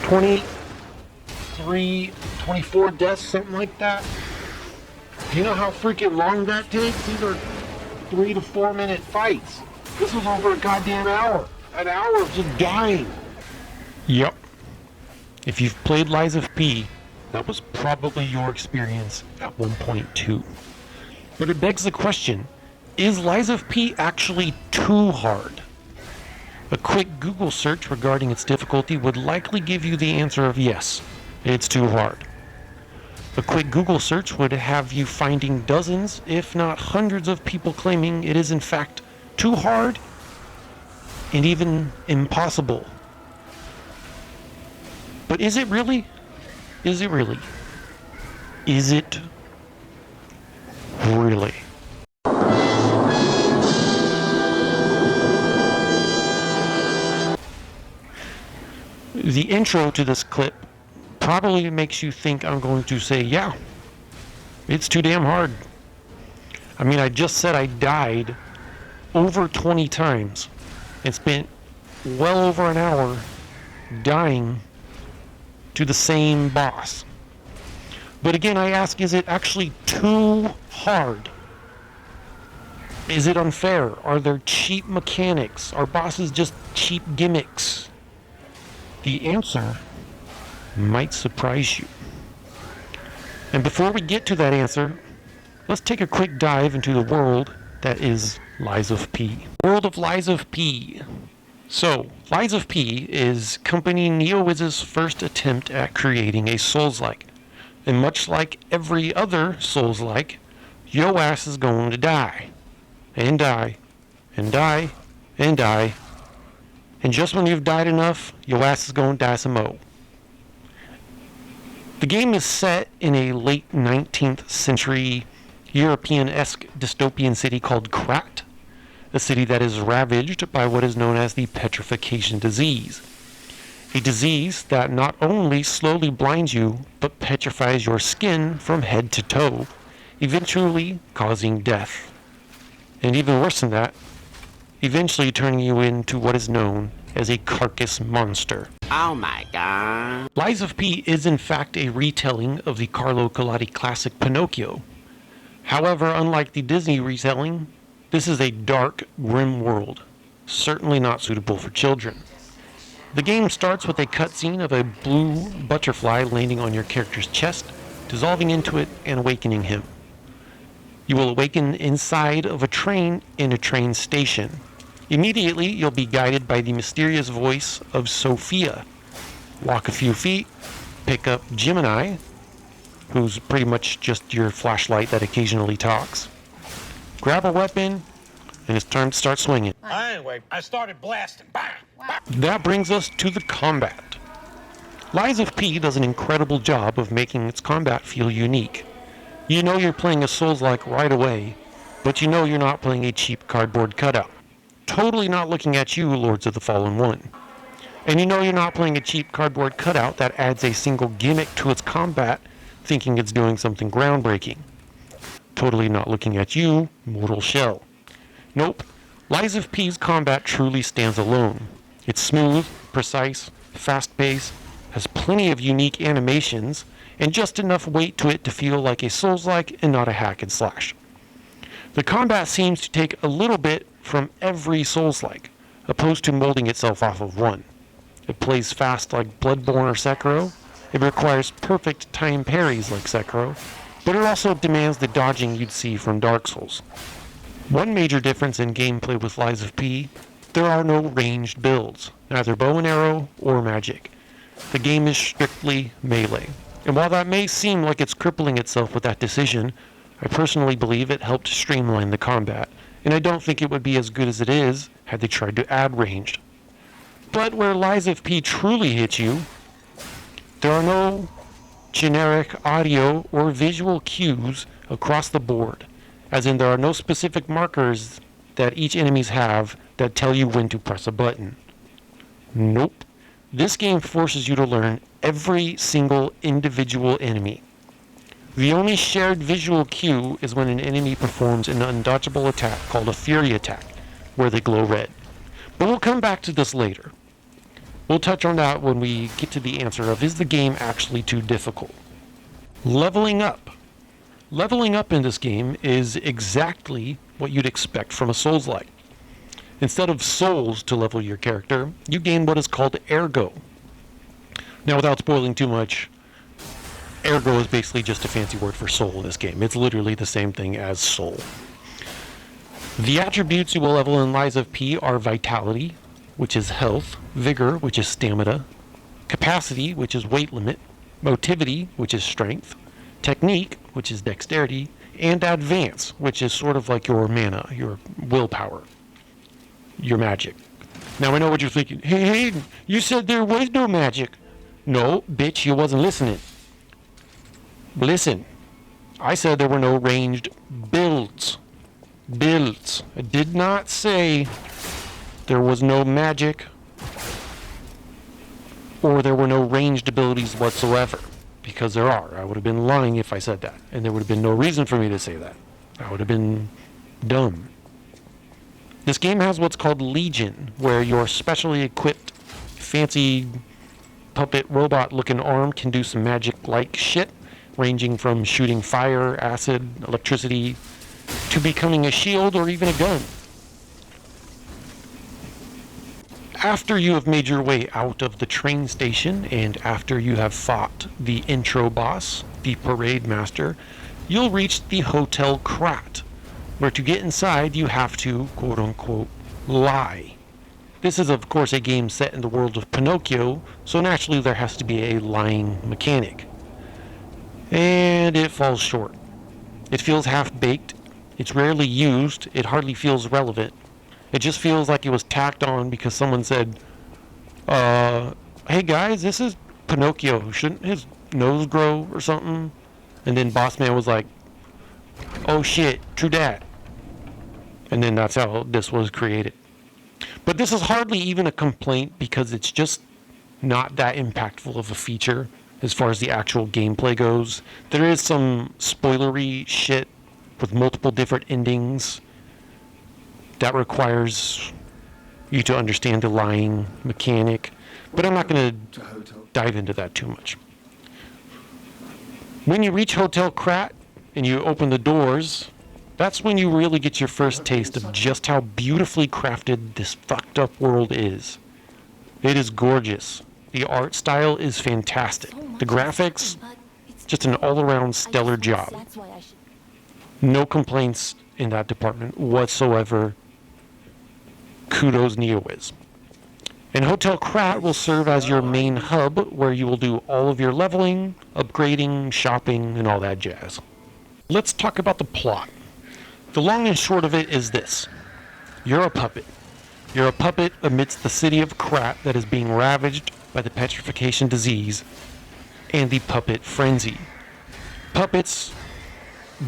23, 24 deaths, something like that. Do you know how freaking long that takes? These are 3 to 4 minute fights. This was over a goddamn hour. An hour of just dying. Yep. If you've played Lies of P, that was probably your experience at 1.2. But it begs the question, is Lies of P actually too hard? A quick Google search regarding its difficulty would likely give you the answer of yes, it's too hard. A quick Google search would have you finding dozens, if not hundreds of people claiming it is in fact too hard and even impossible. But is it really? Is it really? Is it really? The intro to this clip probably makes you think I'm going to say, yeah, it's too damn hard. I mean, I just said I died over 20 times and spent well over an hour dying to the same boss. But again, I ask, is it actually too hard? Is it unfair? Are there cheap mechanics? Are bosses just cheap gimmicks? The answer might surprise you. And before we get to that answer, let's take a quick dive into the world that is Lies of P. World of Lies of P. So, Lies of P is company NeoWiz's first attempt at creating a Souls-like. And much like every other Souls-like, yo ass is going to die. And die. And die. And die. And just when you've died enough, your ass is going to die some more. The game is set in a late 19th century European-esque dystopian city called Krat, a city that is ravaged by what is known as the petrification disease. A disease that not only slowly blinds you, but petrifies your skin from head to toe, eventually causing death. And even worse than that, eventually turning you into what is known as a carcass monster. Oh my god. Lies of P is in fact a retelling of the Carlo Collodi classic Pinocchio. However, unlike the Disney retelling, this is a dark, grim world, certainly not suitable for children. The game starts with a cutscene of a blue butterfly landing on your character's chest, dissolving into it and awakening him. You will awaken inside of a train in a train station. Immediately, you'll be guided by the mysterious voice of Sophia. Walk a few feet, pick up Gemini, who's pretty much just your flashlight that occasionally talks. Grab a weapon, and it's time to start swinging. Anyway, I started blasting. Bah, bah. That brings us to the combat. Lies of P does an incredible job of making its combat feel unique. You know you're playing a Souls-like right away, but you know you're not playing a cheap cardboard cutout. Totally not looking at you, Lords of the Fallen One. And you know you're not playing a cheap cardboard cutout that adds a single gimmick to its combat, thinking it's doing something groundbreaking. Totally not looking at you, mortal shell. Nope. Lies of P's combat truly stands alone. It's smooth, precise, fast-paced, has plenty of unique animations, and just enough weight to it to feel like a Souls-like and not a hack and slash. The combat seems to take a little bit from every Souls-like, opposed to molding itself off of one. It plays fast like Bloodborne or Sekiro. It requires perfect time parries like Sekiro, but it also demands the dodging you'd see from Dark Souls. One major difference in gameplay with Lies of P, there are no ranged builds, neither bow and arrow or magic. The game is strictly melee. And while that may seem like it's crippling itself with that decision, I personally believe it helped streamline the combat, and I don't think it would be as good as it is had they tried to add ranged. But where Lies of P truly hits you, there are no generic audio or visual cues across the board, as in there are no specific markers that each enemies have that tell you when to press a button. Nope. This game forces you to learn every single individual enemy. The only shared visual cue is when an enemy performs an undodgeable attack called a Fury attack, where they glow red. But we'll come back to this later. We'll touch on that when we get to the answer of, is the game actually too difficult? Leveling up. Leveling up in this game is exactly what you'd expect from a Souls-like. Instead of souls to level your character, you gain what is called ergo. Now, without spoiling too much, ergo is basically just a fancy word for soul in this game. It's literally the same thing as soul. The attributes you will level in Lies of P are vitality, which is health, vigor, which is stamina, capacity, which is weight limit, motivity, which is strength, technique, which is dexterity, and advance, which is sort of like your mana, your willpower, your magic. Now I know what you're thinking. Hey, Hayden, you said there was no magic. No, bitch, you wasn't listening. Listen, I said there were no ranged builds. Builds. I did not say there was no magic or there were no ranged abilities whatsoever, because there are. I would have been lying if I said that, and there would have been no reason for me to say that. I would have been dumb. This game has what's called Legion, where your specially equipped, fancy puppet robot-looking arm can do some magic-like shit, ranging from shooting fire, acid, electricity, to becoming a shield or even a gun. After you have made your way out of the train station and after you have fought the intro boss, the parade master, you'll reach the Hotel Krat, where to get inside you have to, quote-unquote, lie. This is of course a game set in the world of Pinocchio, so naturally there has to be a lying mechanic. And it falls short. It feels half-baked, it's rarely used, it hardly feels relevant. It just feels like it was tacked on because someone said, hey guys, this is Pinocchio, shouldn't his nose grow or something? And then Boss Man was like, oh shit, true dat. And then that's how this was created. But this is hardly even a complaint because it's just not that impactful of a feature as far as the actual gameplay goes. There is some spoilery shit with multiple different endings that requires you to understand the lying mechanic, but I'm not going to dive into that too much. When you reach Hotel Krat and you open the doors, that's when you really get your first taste of just how beautifully crafted this fucked up world is. It is gorgeous. The art style is fantastic. The graphics, just an all-around stellar job. No complaints in that department whatsoever. Kudos NeoWiz. And Hotel Krat will serve as your main hub where you will do all of your leveling, upgrading, shopping, and all that jazz. Let's talk about the plot. The long and short of it is this. You're a puppet. You're a puppet amidst the city of Krat that is being ravaged by the petrification disease and the puppet frenzy. Puppets,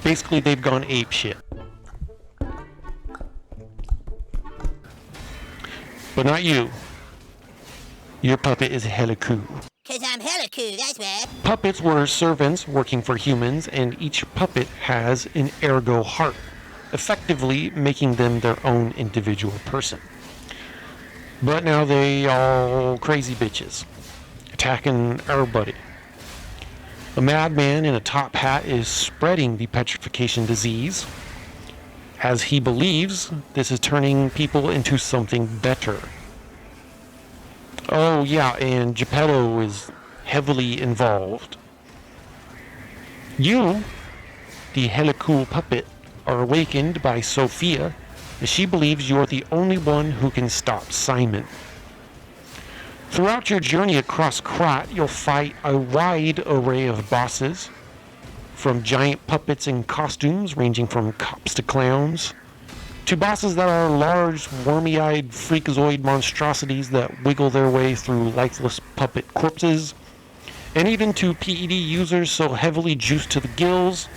basically they've gone apeshit. But not you. Your puppet is hella cool. 'Cause I'm hella cool, that's right. Puppets were servants working for humans, and each puppet has an ergo heart, effectively making them their own individual person. But now they all crazy bitches, attacking everybody. A madman in a top hat is spreading the petrification disease, as he believes this is turning people into something better. Oh yeah, and Geppetto is heavily involved. You, the hella cool puppet, are awakened by Sophia, as she believes you're the only one who can stop Simon. Throughout your journey across Krat, you'll fight a wide array of bosses, from giant puppets in costumes ranging from cops to clowns, to bosses that are large, wormy-eyed freakazoid monstrosities that wiggle their way through lifeless puppet corpses, and even to PED users so heavily juiced to the gills,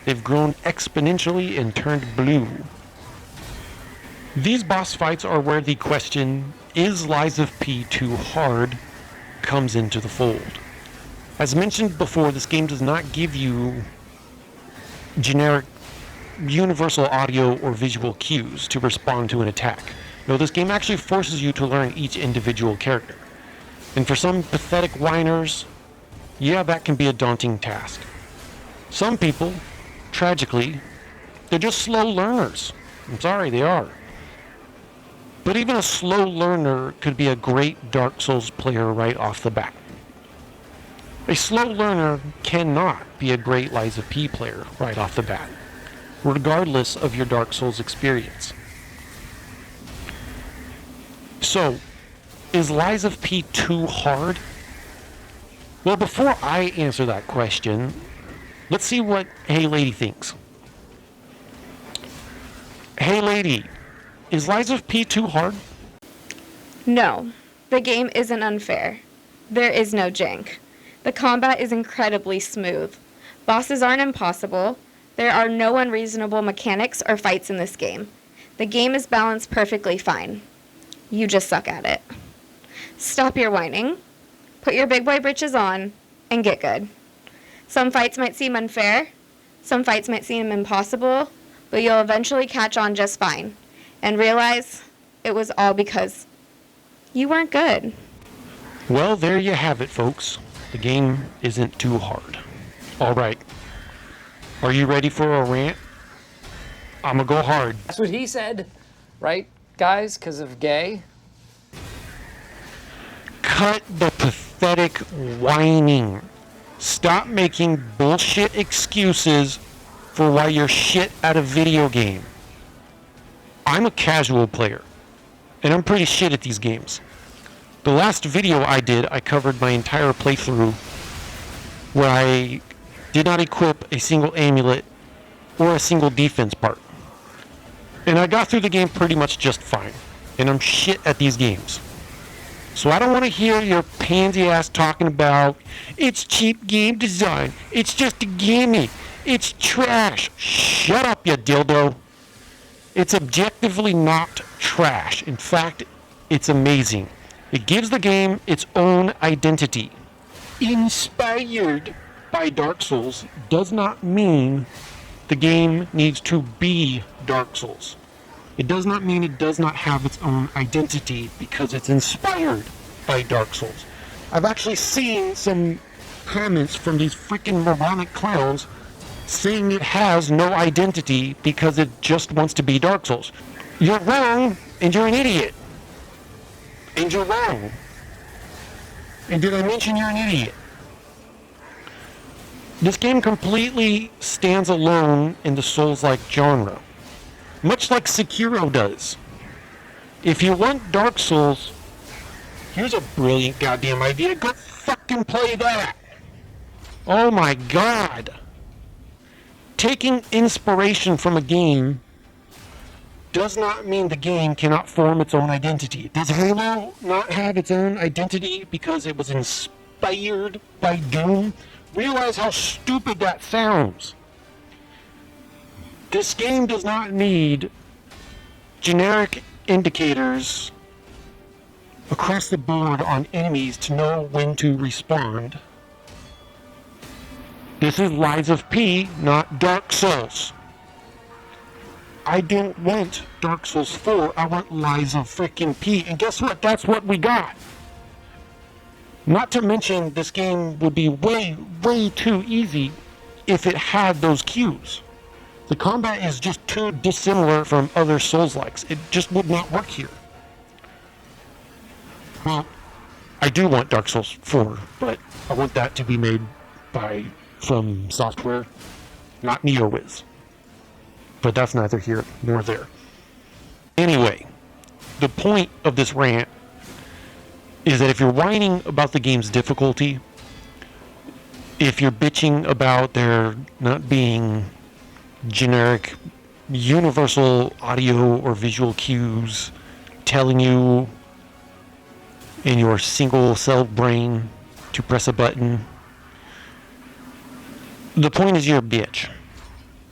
they've grown exponentially and turned blue. These boss fights are where the question, is Lies of P too hard, comes into the fold. As mentioned before, this game does not give you generic universal audio or visual cues to respond to an attack. No, this game actually forces you to learn each individual character. And for some pathetic whiners, yeah, that can be a daunting task. Some people, tragically, they're just slow learners. I'm sorry, they are. But even a slow learner could be a great Dark Souls player right off the bat. A slow learner cannot be a great Lies of P player right off the bat, regardless of your Dark Souls experience. So, is Lies of P too hard? Well, before I answer that question, let's see what HeyLady thinks. HeyLady, is Lies of P too hard? No, the game isn't unfair. There is no jank. The combat is incredibly smooth. Bosses aren't impossible. There are no unreasonable mechanics or fights in this game. The game is balanced perfectly fine. You just suck at it. Stop your whining, put your big boy britches on, and get good. Some fights might seem unfair, some fights might seem impossible, but you'll eventually catch on just fine and realize it was all because you weren't good. Well, there you have it, folks. The game isn't too hard. All right. Are you ready for a rant? I'm gonna go hard. That's what he said, right, guys? Because of gay? Cut the pathetic whining. Stop making bullshit excuses for why you're shit at a video game. I'm a casual player, and I'm pretty shit at these games. The last video I did, I covered my entire playthrough where I did not equip a single amulet or a single defense part. And I got through the game pretty much just fine. And I'm shit at these games. So I don't want to hear your pansy ass talking about, it's cheap game design, it's just a gimme, it's trash. Shut up, you dildo. It's objectively not trash. In fact, it's amazing. It gives the game its own identity. Inspired by Dark Souls does not mean the game needs to be Dark Souls. It does not mean it does not have its own identity because it's inspired by Dark Souls. I've actually seen some comments from these freaking moronic clowns saying it has no identity because it just wants to be Dark Souls. You're wrong, and you're an idiot. And you're wrong. And did I mention you're an idiot? This game completely stands alone in the Souls-like genre, much like Sekiro does. If you want Dark Souls, here's a brilliant goddamn idea. Go fucking play that. Oh my god. Taking inspiration from a game does not mean the game cannot form its own identity. Does Halo not have its own identity because it was inspired by Doom? Realize how stupid that sounds. This game does not need generic indicators across the board on enemies to know when to respond. This is Lies of P, not Dark Souls. I didn't want Dark Souls 4, I want Lies of freaking P, and guess what? That's what we got. Not to mention, this game would be way, way too easy if it had those cues. The combat is just too dissimilar from other Souls-likes. It just would not work here. Well, I do want Dark Souls 4, but I want that to be made by From Software, not NeoWiz. But that's neither here nor there. Anyway, the point of this rant is that if you're whining about the game's difficulty, if you're bitching about there not being generic universal audio or visual cues telling you in your single-cell brain to press a button, the point is you're a bitch.